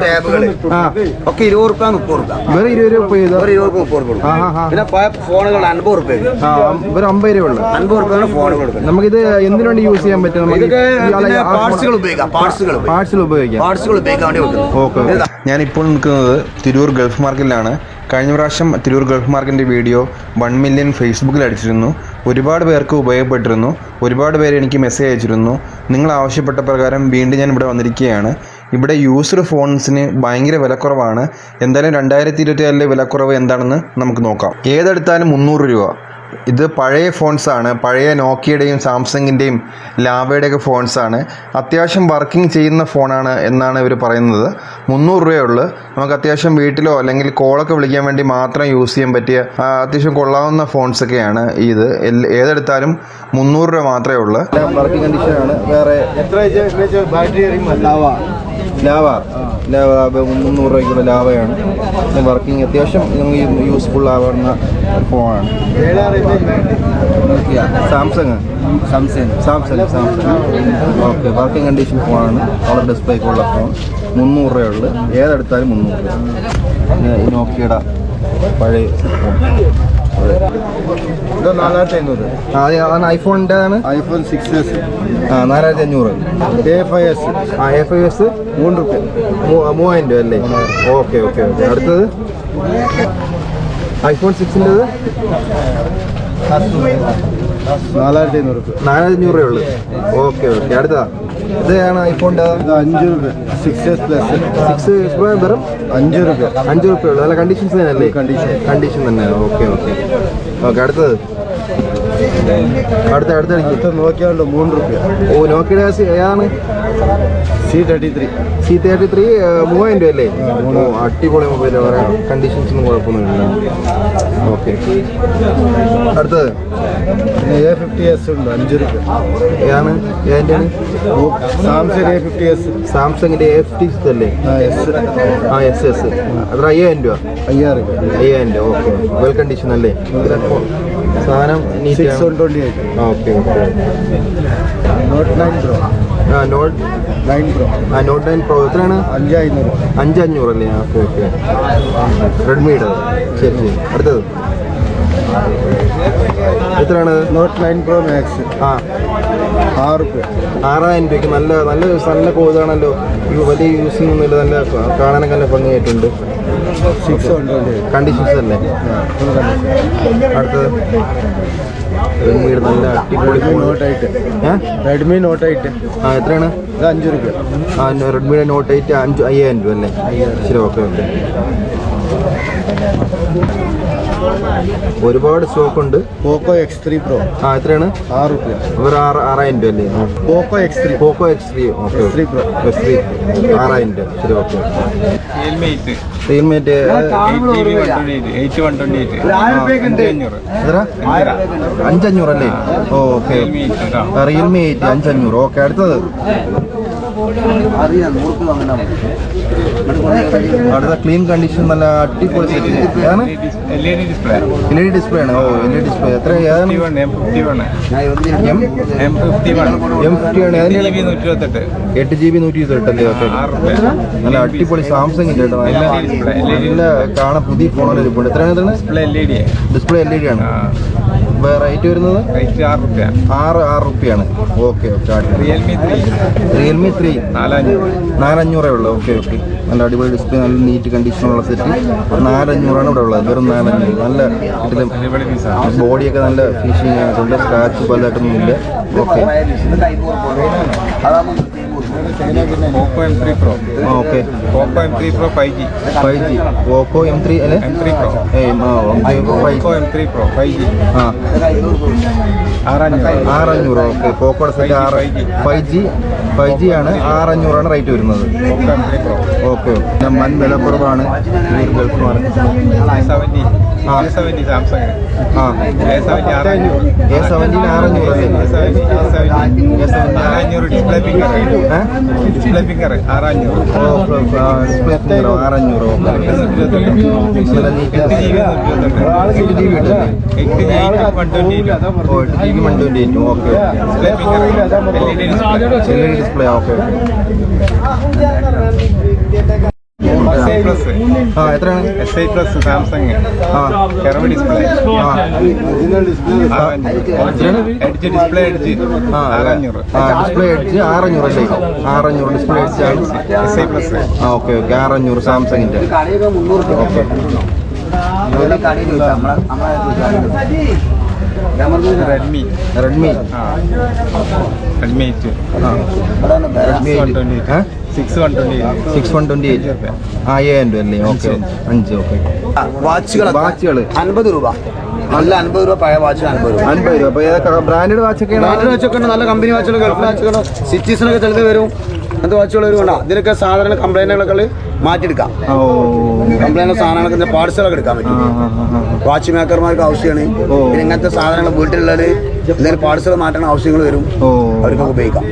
ടാബുകൾ ഒക്കെ 20 രൂപ 30 രൂപ. വേറെ 20 രൂപ ചെയ്ത 20 രൂപ 30 രൂപ. പിന്നെ ഫോണുകൾ 50 രൂപ. ഒരു 50 രൂപ ഉള്ളു. 50 രൂപയാണ് ഫോണുകൾ. നമുക്കിത് എന്തിനു വേണ്ടി യൂസ് ചെയ്യാൻ പറ്റും? പാർട്സുകൾ ഉപയോഗിക്കാം. പാർട്സുകൾ ഉപയോഗിക്കാൻ വേണ്ടി. ഓക്കെ. ഞാനിപ്പോൾ നിൽക്കുന്നത് തിരൂർ ഗൾഫ് മാർക്കറ്റിലാണ്. കഴിഞ്ഞ പ്രാവശ്യം തിരൂർ ഗൾഫ് മാർക്കറ്റിൻ്റെ വീഡിയോ 1 മില്യൺ ഫേസ്ബുക്കിൽ അടിച്ചിരുന്നു. ഒരുപാട് പേർക്ക് ഉപയോഗപ്പെട്ടിരുന്നു. ഒരുപാട് പേര് എനിക്ക് മെസ്സേജ് അയച്ചിരുന്നു. നിങ്ങൾ ആവശ്യപ്പെട്ട പ്രകാരം വീണ്ടും ഞാൻ ഇവിടെ വന്നിരിക്കുകയാണ്. ഇവിടെ യൂസ്ഡ് ഫോൺസിന് ഭയങ്കര വിലക്കുറവാണ്. എന്തായാലും 2024 വിലക്കുറവ് എന്താണെന്ന് നമുക്ക് നോക്കാം. ഏതെടുത്താലും 300 രൂപ. ഇത് പഴയ ഫോൺസാണ്. പഴയ നോക്കിയയുടെയും സാംസങ്ങിൻ്റെയും ലാവയുടെയൊക്കെ ഫോൺസാണ്. അത്യാവശ്യം വർക്കിംഗ് ചെയ്യുന്ന ഫോണാണ് എന്നാണ് ഇവർ പറയുന്നത്. 300 രൂപയുള്ളൂ. നമുക്ക് അത്യാവശ്യം വീട്ടിലോ അല്ലെങ്കിൽ കോളൊക്കെ വിളിക്കാൻ വേണ്ടി മാത്രം യൂസ് ചെയ്യാൻ പറ്റിയ അത്യാവശ്യം കൊള്ളാവുന്ന ഫോൺസൊക്കെയാണ് ഇത്. ഏതെടുത്താലും 300 രൂപ മാത്രമേ ഉള്ളൂ. വർക്കിംഗ് കണ്ടീഷനാണ്. വേറെ എത്ര ബാറ്ററി ലാവ 300 രൂപയ്ക്കുള്ള ലാവയാണ്. വർക്കിംഗ് അത്യാവശ്യം യൂസ്ഫുൾ ആവുന്ന ഫോണാണ്. Samsung okay. വർക്കിംഗ് കണ്ടീഷൻ ഫോണാണ്. കളർ ഡിസ്പ്ലേക്ക് ഉള്ള ഫോൺ. 300 രൂപയുള്ളൂ. ഏതെടുത്താലും 300 രൂപ. ഈ നോക്കിയുടെ പഴയ ഫോൺ ഇത് 4500. അതാണ് ഐഫോണിൻ്റെ ആണ്. IPhone 6s 4500. A5s A5s 3 രൂപ 3000 രൂപ അല്ലേ? ഓക്കെ. അടുത്തത് ഐഫോൺ 6ൻ്റെത് 4500 രൂപയുള്ളൂ. ഓക്കെ. അടുത്തതാ ഇതാണ് ഐഫോണിൻ്റെ 5 രൂപ 6s പ്ലസ് 6 വെറും 5 രൂപ 5 രൂപയുള്ളൂ. നല്ല കണ്ടീഷൻസ് തന്നെ അല്ലേ? കണ്ടീഷൻ തന്നെ. ഓക്കെ. അടുത്തത് അടുത്ത നോക്കിയാണ്ടോ 3 രൂപ. ഓ നോക്കിയുടെ ഏതാണ്? C33 3000 രൂപ അല്ലേ? ഓ അടിപൊളി മൊബൈൽ. പറയാം കണ്ടീഷൻസൊന്നും കുഴപ്പമൊന്നുമില്ല. ഓക്കെ. അടുത്തത് A50s ഉണ്ട് 5 രൂപ. ഏതാണ്? ഏതിൻ്റെയാണ്? Samsung A50s. സാംസങ്ങിൻ്റെ A50s അല്ലേ? SS. അത്ര 5000 രൂപ. 5000 രൂപ. ഓക്കെ. വെൽ കണ്ടീഷൻ അല്ലേ? സാധനം neat. 628. Okay. Note 9 pro. Note 9 pro എത്രയാണ്? 5500 അല്ലേ? ഓക്കെ. റെഡ്മിയുടെ. ശരി. അടുത്തത് എത്രയാണ്? നോട്ട് 9 പ്രോ മാക്സ് 6000 രൂപയ്ക്ക്. നല്ല കോതാണല്ലോ. വലിയ യൂസിങ് ഒന്നുമില്ല. നല്ല കാണാനൊക്കെ നല്ല ഭംഗിയായിട്ടുണ്ട്. 600 കണ്ടീഷൻസ് അല്ലേ? അടുത്തത് റെഡ്മിയുടെ നല്ല അടിപൊളി നോട്ട് 8. റെഡ്മി നോട്ട് 8 എത്രയാണ്? 5 രൂപ. റെഡ്മിയുടെ നോട്ട് 8 5000 രൂപ അല്ലേ? ശരി. ഓക്കെ. ഒരുപാട് സ്റ്റോക്ക് ഉണ്ട്. പോക്കോ X3 Pro എത്രയാണ്? 6 രൂപ. ഒരു 6000 രൂപ അല്ലേ? പോക്കോ X3 ഓക്കെ. S3 Pro 6000 രൂപ. ശരി. ഓക്കെ. റിയൽമി 5500 അല്ലേ? ഓക്കെ. റിയൽമി 8 5500. ഓക്കെ. അടുത്തത് അടുത്ത ക്ലീൻ കണ്ടീഷൻ നല്ല അടിപൊളി സെറ്റ്. ഏതാണ്? LED ഡിസ്പ്ലേ ആണ്. ഓ LED ഡിസ്പ്ലേ. എത്ര? ഏതാണ്? M50 ആണ്. 8GB 128 അല്ലേ? ഓക്കെ. നല്ല അടിപൊളി സാംസങ്ങിൻ്റെ കേട്ടോ. നല്ല കാണാൻ പുതിയ ഫോണിൽ ഇരിപ്പുണ്ട്. എത്രയാണ്? ഡിസ്പ്ലേ LED ആണ്. റേറ്റ് വരുന്നത് 6 രൂപയാണ്. ഓക്കെ. റിയൽമി 3 4500 ഉള്ളു. ഓക്കെ. നല്ല അടിപൊളി ഡിസ്പ്ലേ. നല്ല നീറ്റ് കണ്ടീഷനുള്ള സെറ്റ്. 4500 ഇവിടെ ഉള്ളത്. വെറും 4500. നല്ല ബോഡിയൊക്കെ നല്ല ഫിനിഷിങ് ആയിട്ടുണ്ട്. സ്ക്രാച്ച് പലതായിട്ടൊന്നും ഇല്ല. Okay. Poco M3 Pro. Okay. Poco M3 Pro 5G. Poco M3 അല്ലേ? M3 Pro. Poco M3 Pro 5G. 600. Okay. പോക്കോയുടെ സെറ്റ് 5G ആണ്. 600 ആണ് റേറ്റ് വരുന്നത്. ഓക്കെ. വൻ വിലക്കുറവാണ് Gulf market. A70 Samsung. A70 600 display finger 600. 8GB 128. Okay. LED display. Okay. ആ എത്രയാണ് SI plus Samsung ആ കർവ് ഡിസ്പ്ലേ ആ എഡ്ജ് ഡിസ്പ്ലേ എഡ്ജ് ആ 600 ആ ഡിസ്പ്ലേ അടിച്ച് 600 അല്ലേ 600 ഡിസ്പ്ലേ അടിച്ചാണ് SI പ്ലസ് ആ ഓക്കെ ഓക്കെ 600 സാംസങ്ങിൻ്റെ കടയൊക്കെ 300 ഓക്കെ കടയിൽ ചോദിച്ചാൽ റെഡ്മി റെഡ്മി ആ റെഡ്മി 8 ആ റെഡ്മി 8 6128 ആ 5000 രൂപ അല്ലേ ഓക്കെ 5 ഓക്കെ വാച്ചുകൾ 50 രൂപ നല്ല 50 രൂപ പഴയ വാച്ച് 50 രൂപ 50 രൂപ അപ്പോൾ ഏതൊക്കെ ബ്രാൻഡഡ് വാച്ചൊക്കെയാണ് ബ്രാൻഡ് വാച്ചൊക്കെ ഉണ്ട് നല്ല കമ്പനി വാച്ചുകൾ ഗൾഫ് വാച്ചുകൾ സിറ്റീസിനൊക്കെ ചിലത് വരും അങ്ങനത്തെ വാച്ചുകൾ വരും കൊണ്ടാ ഇതിനൊക്കെ സാധാരണ കംപ്ലൈൻറ്റുകളൊക്കെ മാറ്റിയെടുക്കാം ഓ കംപ്ലൈൻറ്റ് സാധനങ്ങളൊക്കെ പാർട്സുകളൊക്കെ എടുക്കാൻ പറ്റും വാച്ച് മേക്കർമാർക്ക് ആവശ്യമാണ് പിന്നെ ഇങ്ങനത്തെ സാധനങ്ങൾ വീട്ടിലുള്ളത് എന്തെങ്കിലും പാർട്സുകൾ മാറ്റണ ആവശ്യങ്ങൾ വരും ഓ അവർക്കൊക്കെ ഉപയോഗിക്കാം